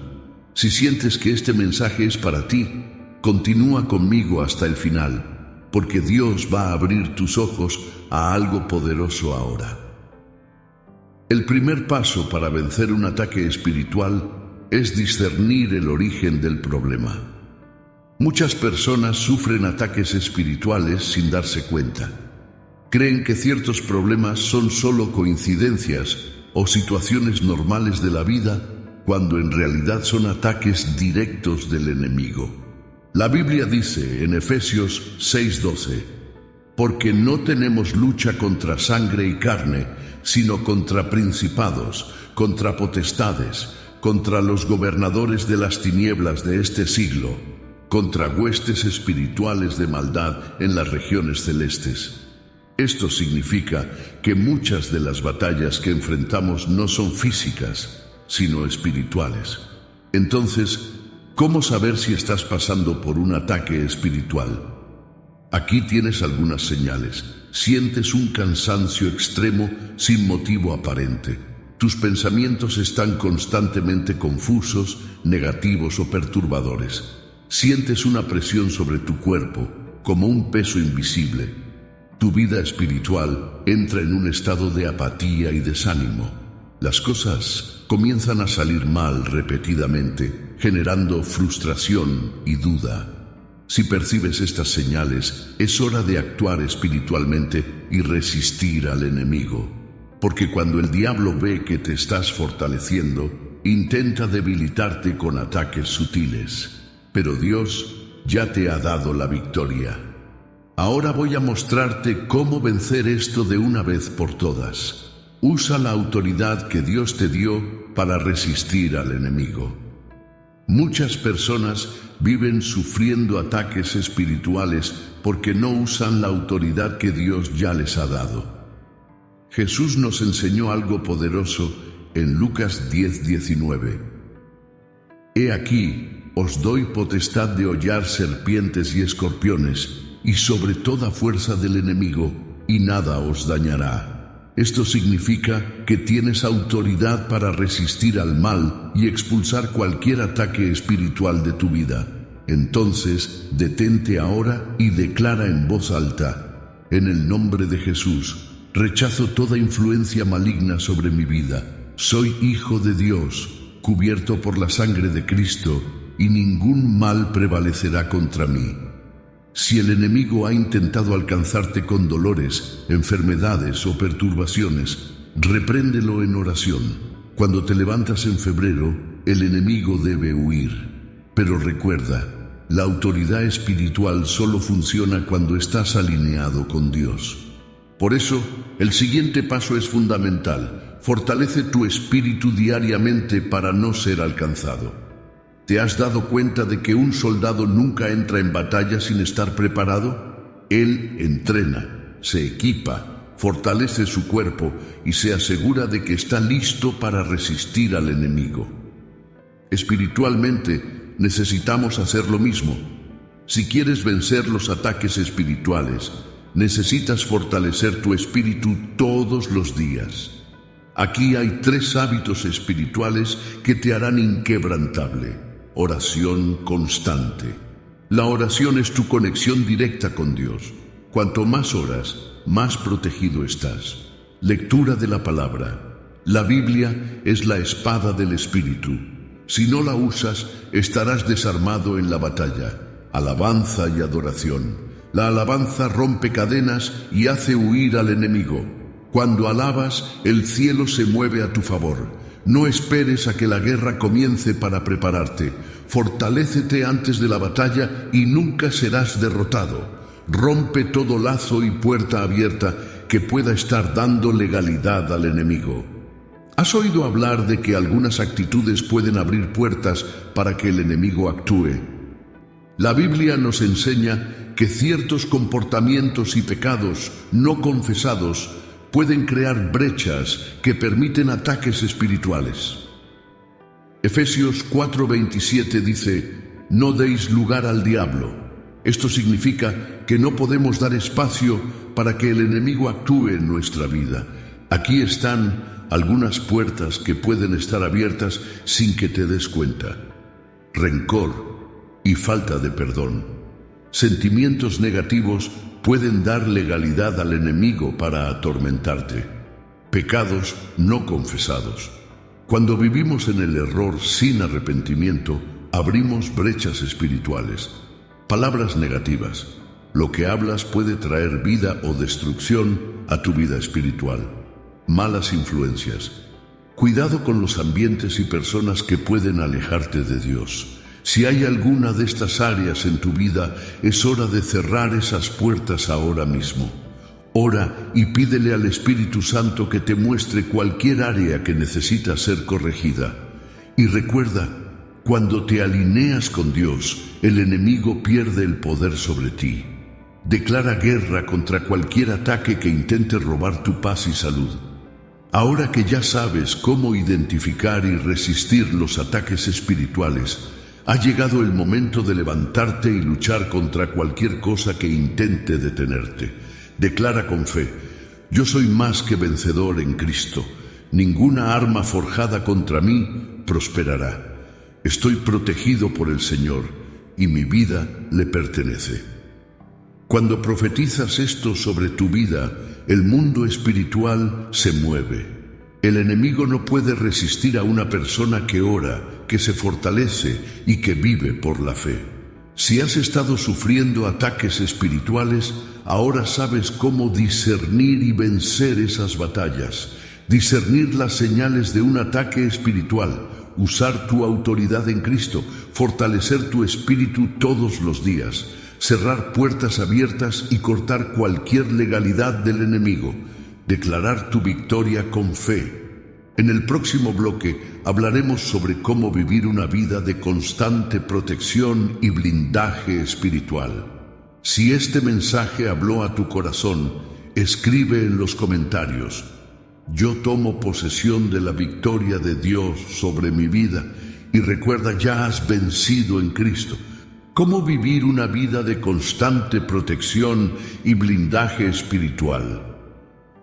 Si sientes que este mensaje es para ti, continúa conmigo hasta el final, porque Dios va a abrir tus ojos a algo poderoso ahora. El primer paso para vencer un ataque espiritual es discernir el origen del problema. Muchas personas sufren ataques espirituales sin darse cuenta. Creen que ciertos problemas son solo coincidencias o situaciones normales de la vida, cuando en realidad son ataques directos del enemigo. La Biblia dice en Efesios 6:12, porque no tenemos lucha contra sangre y carne, sino contra principados, contra potestades, contra los gobernadores de las tinieblas de este siglo, contra huestes espirituales de maldad en las regiones celestes. Esto significa que muchas de las batallas que enfrentamos no son físicas, sino espirituales. Entonces, ¿cómo saber si estás pasando por un ataque espiritual? Aquí tienes algunas señales. Sientes un cansancio extremo sin motivo aparente. Tus pensamientos están constantemente confusos, negativos o perturbadores. Sientes una presión sobre tu cuerpo, como un peso invisible. Tu vida espiritual entra en un estado de apatía y desánimo. Las cosas comienzan a salir mal repetidamente, generando frustración y duda. Si percibes estas señales, es hora de actuar espiritualmente y resistir al enemigo. Porque cuando el diablo ve que te estás fortaleciendo, intenta debilitarte con ataques sutiles. Pero Dios ya te ha dado la victoria. Ahora voy a mostrarte cómo vencer esto de una vez por todas. Usa la autoridad que Dios te dio para resistir al enemigo. Muchas personas viven sufriendo ataques espirituales porque no usan la autoridad que Dios ya les ha dado. Jesús nos enseñó algo poderoso en Lucas 10:19. He aquí, os doy potestad de hollar serpientes y escorpiones, y sobre toda fuerza del enemigo, y nada os dañará. Esto significa que tienes autoridad para resistir al mal y expulsar cualquier ataque espiritual de tu vida. Entonces, detente ahora y declara en voz alta: en el nombre de Jesús, rechazo toda influencia maligna sobre mi vida. Soy hijo de Dios, cubierto por la sangre de Cristo, y ningún mal prevalecerá contra mí. Si el enemigo ha intentado alcanzarte con dolores, enfermedades o perturbaciones, repréndelo en oración. Cuando te levantas en febrero, el enemigo debe huir. Pero recuerda, la autoridad espiritual solo funciona cuando estás alineado con Dios. Por eso, el siguiente paso es fundamental. Fortalece tu espíritu diariamente para no ser alcanzado. ¿Te has dado cuenta de que un soldado nunca entra en batalla sin estar preparado? Él entrena, se equipa, fortalece su cuerpo y se asegura de que está listo para resistir al enemigo. Espiritualmente, necesitamos hacer lo mismo. Si quieres vencer los ataques espirituales, necesitas fortalecer tu espíritu todos los días. Aquí hay 3 hábitos espirituales que te harán inquebrantable. Oración constante. La oración es tu conexión directa con Dios. Cuanto más oras, más protegido estás. Lectura de la palabra. La Biblia es la espada del Espíritu. Si no la usas, estarás desarmado en la batalla. Alabanza y adoración. La alabanza rompe cadenas y hace huir al enemigo. Cuando alabas, el cielo se mueve a tu favor. No esperes a que la guerra comience para prepararte. Fortalécete antes de la batalla y nunca serás derrotado. Rompe todo lazo y puerta abierta que pueda estar dando legalidad al enemigo. ¿Has oído hablar de que algunas actitudes pueden abrir puertas para que el enemigo actúe? La Biblia nos enseña que ciertos comportamientos y pecados no confesados pueden crear brechas que permiten ataques espirituales. Efesios 4:27 dice: no deis lugar al diablo. Esto significa que no podemos dar espacio para que el enemigo actúe en nuestra vida. Aquí están algunas puertas que pueden estar abiertas sin que te des cuenta. Rencor y falta de perdón. Sentimientos negativos pueden dar legalidad al enemigo para atormentarte. Pecados no confesados. Cuando vivimos en el error sin arrepentimiento, abrimos brechas espirituales. Palabras negativas. Lo que hablas puede traer vida o destrucción a tu vida espiritual. Malas influencias. Cuidado con los ambientes y personas que pueden alejarte de Dios. Si hay alguna de estas áreas en tu vida, es hora de cerrar esas puertas ahora mismo. Ora y pídele al Espíritu Santo que te muestre cualquier área que necesita ser corregida. Y recuerda, Cuando te alineas con Dios, el enemigo pierde el poder sobre ti. Declara guerra contra cualquier ataque que intente robar tu paz y salud. Ahora que ya sabes cómo identificar y resistir los ataques espirituales, ha llegado el momento de levantarte y luchar contra cualquier cosa que intente detenerte. Declara con fe: yo soy más que vencedor en Cristo. Ninguna arma forjada contra mí prosperará. Estoy protegido por el Señor y mi vida le pertenece. Cuando profetizas esto sobre tu vida, el mundo espiritual se mueve. El enemigo no puede resistir a una persona que ora, que se fortalece y que vive por la fe. Si has estado sufriendo ataques espirituales, ahora sabes cómo discernir y vencer esas batallas. Discernir las señales de un ataque espiritual, usar tu autoridad en Cristo, fortalecer tu espíritu todos los días, cerrar puertas abiertas y cortar cualquier legalidad del enemigo, declarar tu victoria con fe. En el próximo bloque hablaremos sobre cómo vivir una vida de constante protección y blindaje espiritual. Si este mensaje habló a tu corazón, escribe en los comentarios: yo tomo posesión de la victoria de Dios sobre mi vida, y recuerda, ya has vencido en Cristo. ¿Cómo vivir una vida de constante protección y blindaje espiritual?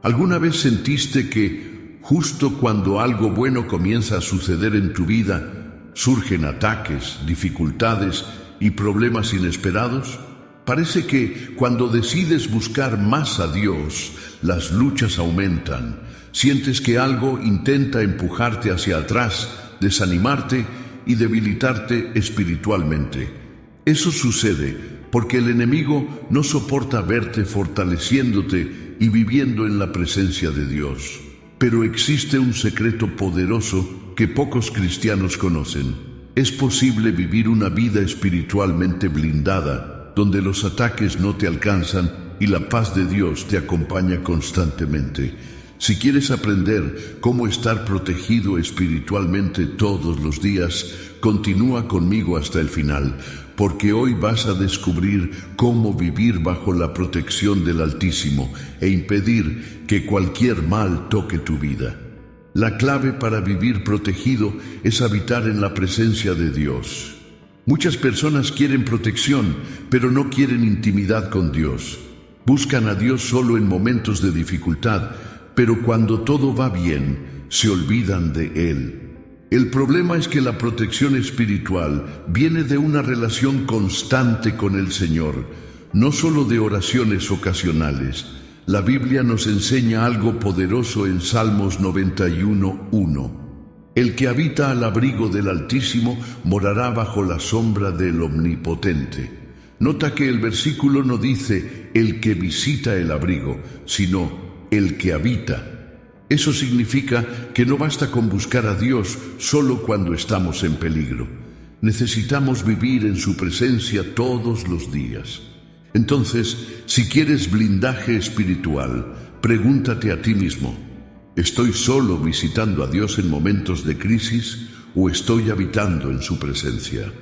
¿Alguna vez sentiste que justo cuando algo bueno comienza a suceder en tu vida, surgen ataques, dificultades y problemas inesperados? Parece que cuando decides buscar más a Dios, las luchas aumentan. Sientes que algo intenta empujarte hacia atrás, desanimarte y debilitarte espiritualmente. Eso sucede porque el enemigo no soporta verte fortaleciéndote y viviendo en la presencia de Dios. Pero existe un secreto poderoso que pocos cristianos conocen. Es posible vivir una vida espiritualmente blindada, donde los ataques no te alcanzan y la paz de Dios te acompaña constantemente. Si quieres aprender cómo estar protegido espiritualmente todos los días, continúa conmigo hasta el final, porque hoy vas a descubrir cómo vivir bajo la protección del Altísimo e impedir que cualquier mal toque tu vida. La clave para vivir protegido es habitar en la presencia de Dios. Muchas personas quieren protección, pero no quieren intimidad con Dios. Buscan a Dios solo en momentos de dificultad, pero cuando todo va bien, se olvidan de Él. El problema es que la protección espiritual viene de una relación constante con el Señor, no solo de oraciones ocasionales. La Biblia nos enseña algo poderoso en Salmos 91:1. El que habita al abrigo del Altísimo morará bajo la sombra del Omnipotente. Nota que el versículo no dice el que visita el abrigo, sino el que habita. Eso significa que no basta con buscar a Dios solo cuando estamos en peligro. Necesitamos vivir en su presencia todos los días. Entonces, si quieres blindaje espiritual, pregúntate a ti mismo: ¿estoy solo visitando a Dios en momentos de crisis o estoy habitando en su presencia?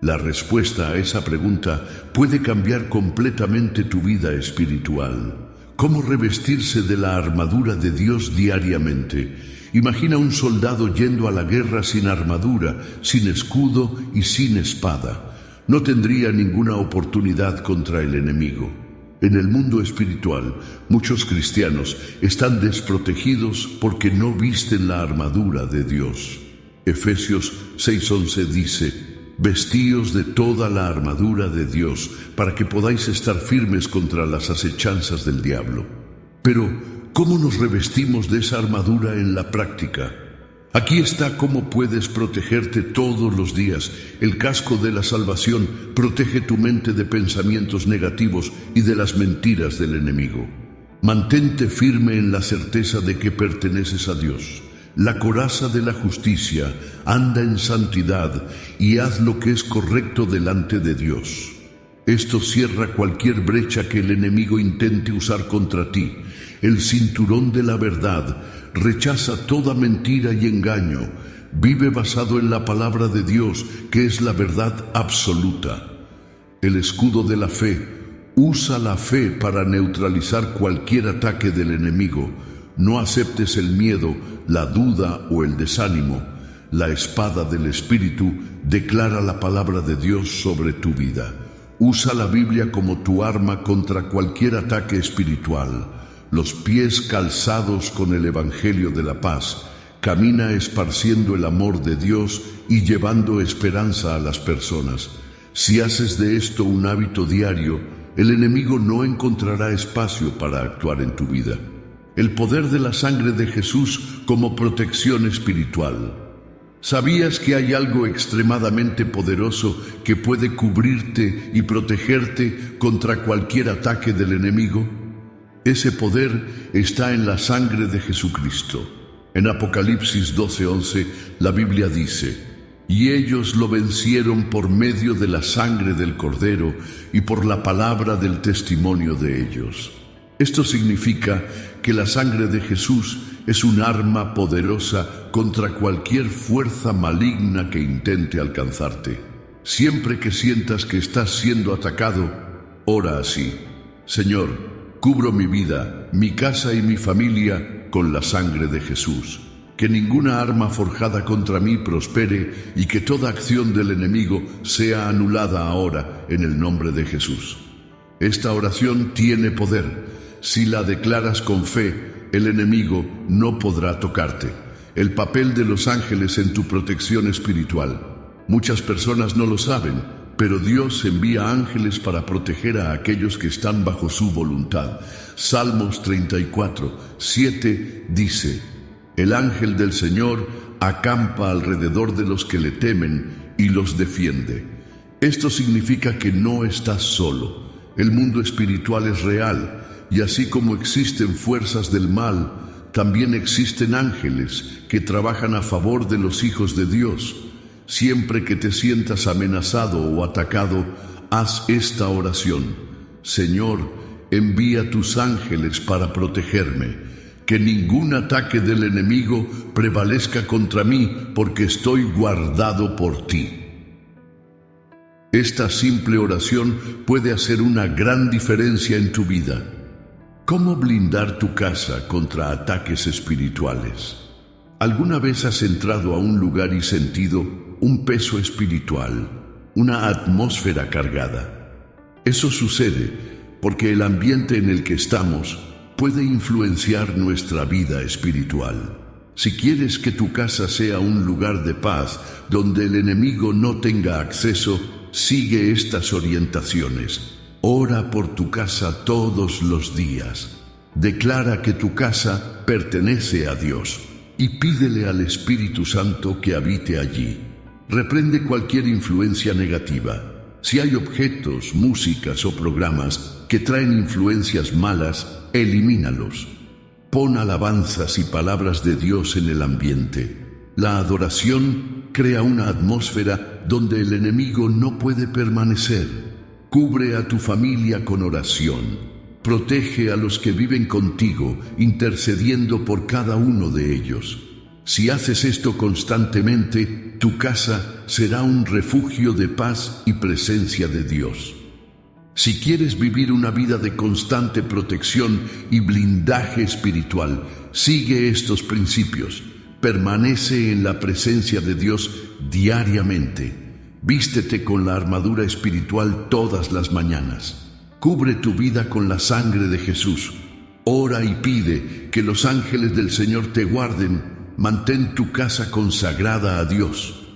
La respuesta a esa pregunta puede cambiar completamente tu vida espiritual. ¿Cómo revestirse de la armadura de Dios diariamente? Imagina un soldado yendo a la guerra sin armadura, sin escudo y sin espada. No tendría ninguna oportunidad contra el enemigo. En el mundo espiritual, muchos cristianos están desprotegidos porque no visten la armadura de Dios. Efesios 6:11 dice: vestíos de toda la armadura de Dios, para que podáis estar firmes contra las acechanzas del diablo. Pero, ¿cómo nos revestimos de esa armadura en la práctica? Aquí está cómo puedes protegerte todos los días. El casco de la salvación protege tu mente de pensamientos negativos y de las mentiras del enemigo. Mantente firme en la certeza de que perteneces a Dios. La coraza de la justicia, anda en santidad y haz lo que es correcto delante de Dios. Esto cierra cualquier brecha que el enemigo intente usar contra ti. El cinturón de la verdad rechaza toda mentira y engaño. Vive basado en la palabra de Dios, que es la verdad absoluta. El escudo de la fe. Usa la fe para neutralizar cualquier ataque del enemigo. No aceptes el miedo, la duda o el desánimo. La espada del Espíritu declara la palabra de Dios sobre tu vida. Usa la Biblia como tu arma contra cualquier ataque espiritual. Los pies calzados con el Evangelio de la paz. Camina esparciendo el amor de Dios y llevando esperanza a las personas. Si haces de esto un hábito diario, el enemigo no encontrará espacio para actuar en tu vida. El poder de la sangre de Jesús como protección espiritual. ¿Sabías que hay algo extremadamente poderoso que puede cubrirte y protegerte contra cualquier ataque del enemigo? Ese poder está en la sangre de Jesucristo. En Apocalipsis 12:11, la Biblia dice: «Y ellos lo vencieron por medio de la sangre del Cordero y por la palabra del testimonio de ellos». Esto significa que la sangre de Jesús es un arma poderosa contra cualquier fuerza maligna que intente alcanzarte. Siempre que sientas que estás siendo atacado, ora así: «Señor, cubro mi vida, mi casa y mi familia con la sangre de Jesús. Que ninguna arma forjada contra mí prospere y que toda acción del enemigo sea anulada ahora en el nombre de Jesús». Esta oración tiene poder. Si la declaras con fe, el enemigo no podrá tocarte. El papel de los ángeles en tu protección espiritual. Muchas personas no lo saben, pero Dios envía ángeles para proteger a aquellos que están bajo su voluntad. Salmos 34:7 dice: «El ángel del Señor acampa alrededor de los que le temen y los defiende». Esto significa que no estás solo. El mundo espiritual es real, y así como existen fuerzas del mal, también existen ángeles que trabajan a favor de los hijos de Dios. Siempre que te sientas amenazado o atacado, haz esta oración: «Señor, envía tus ángeles para protegerme. Que ningún ataque del enemigo prevalezca contra mí, porque estoy guardado por ti». Esta simple oración puede hacer una gran diferencia en tu vida. ¿Cómo blindar tu casa contra ataques espirituales? ¿Alguna vez has entrado a un lugar y sentido un peso espiritual, una atmósfera cargada? Eso sucede porque el ambiente en el que estamos puede influenciar nuestra vida espiritual. Si quieres que tu casa sea un lugar de paz donde el enemigo no tenga acceso, sigue estas orientaciones. Ora por tu casa todos los días. Declara que tu casa pertenece a Dios y pídele al Espíritu Santo que habite allí. Reprende cualquier influencia negativa. Si hay objetos, músicas o programas que traen influencias malas, elimínalos. Pon alabanzas y palabras de Dios en el ambiente. La adoración crea una atmósfera donde el enemigo no puede permanecer. Cubre a tu familia con oración. Protege a los que viven contigo, intercediendo por cada uno de ellos. Si haces esto constantemente, tu casa será un refugio de paz y presencia de Dios. Si quieres vivir una vida de constante protección y blindaje espiritual, sigue estos principios. Permanece en la presencia de Dios diariamente. Vístete con la armadura espiritual todas las mañanas. Cubre tu vida con la sangre de Jesús. Ora y pide que los ángeles del Señor te guarden. Mantén tu casa consagrada a Dios.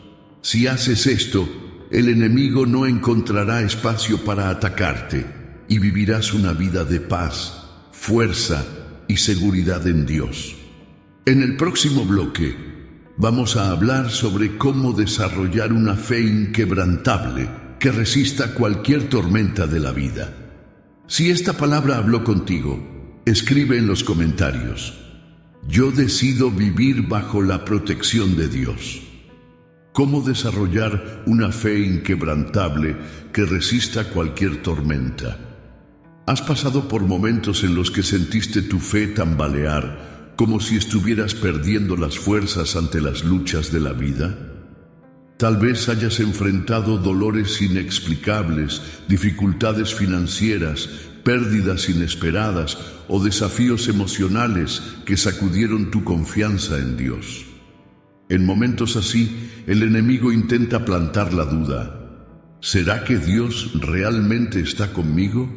Si haces esto, el enemigo no encontrará espacio para atacarte y vivirás una vida de paz, fuerza y seguridad en Dios. En el próximo bloque, vamos a hablar sobre cómo desarrollar una fe inquebrantable que resista cualquier tormenta de la vida. Si esta palabra habló contigo, escribe en los comentarios: «Yo decido vivir bajo la protección de Dios». ¿Cómo desarrollar una fe inquebrantable que resista cualquier tormenta? ¿Has pasado por momentos en los que sentiste tu fe tambalear como si estuvieras perdiendo las fuerzas ante las luchas de la vida? Tal vez hayas enfrentado dolores inexplicables, dificultades financieras, pérdidas inesperadas o desafíos emocionales que sacudieron tu confianza en Dios. En momentos así, el enemigo intenta plantar la duda. ¿Será que Dios realmente está conmigo?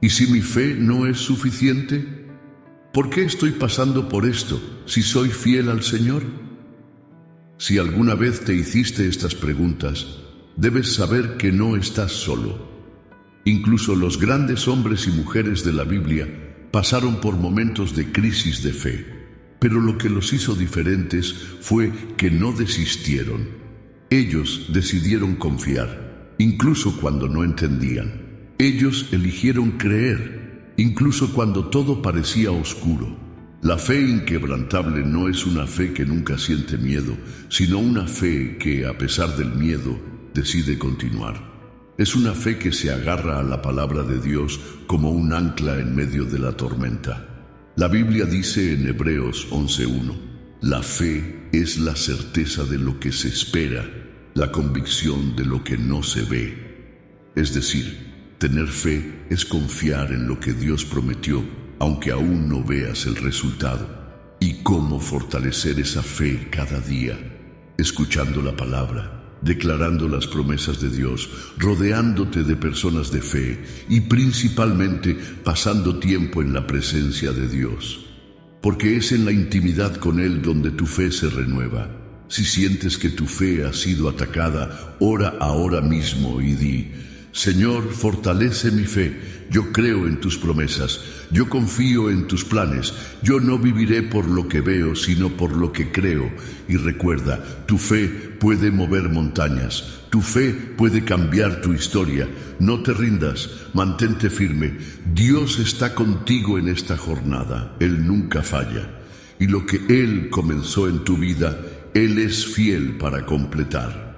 ¿Y si mi fe no es suficiente? ¿Por qué estoy pasando por esto si soy fiel al Señor? Si alguna vez te hiciste estas preguntas, debes saber que no estás solo. Incluso los grandes hombres y mujeres de la Biblia pasaron por momentos de crisis de fe, pero lo que los hizo diferentes fue que no desistieron. Ellos decidieron confiar, incluso cuando no entendían. Ellos eligieron creer, incluso cuando todo parecía oscuro. La fe inquebrantable no es una fe que nunca siente miedo, sino una fe que, a pesar del miedo, decide continuar. Es una fe que se agarra a la palabra de Dios como un ancla en medio de la tormenta. La Biblia dice en Hebreos 11:1, la fe es la certeza de lo que se espera, la convicción de lo que no se ve. Es decir, tener fe es confiar en lo que Dios prometió, aunque aún no veas el resultado. ¿Y cómo fortalecer esa fe cada día? Escuchando la palabra, declarando las promesas de Dios, rodeándote de personas de fe y principalmente pasando tiempo en la presencia de Dios. Porque es en la intimidad con Él donde tu fe se renueva. Si sientes que tu fe ha sido atacada, ora ahora mismo y di: Señor, fortalece mi fe. Yo creo en tus promesas. Yo confío en tus planes. Yo no viviré por lo que veo, sino por lo que creo. Y recuerda, tu fe puede mover montañas. Tu fe puede cambiar tu historia. No te rindas. Mantente firme. Dios está contigo en esta jornada. Él nunca falla. Y lo que Él comenzó en tu vida, Él es fiel para completar.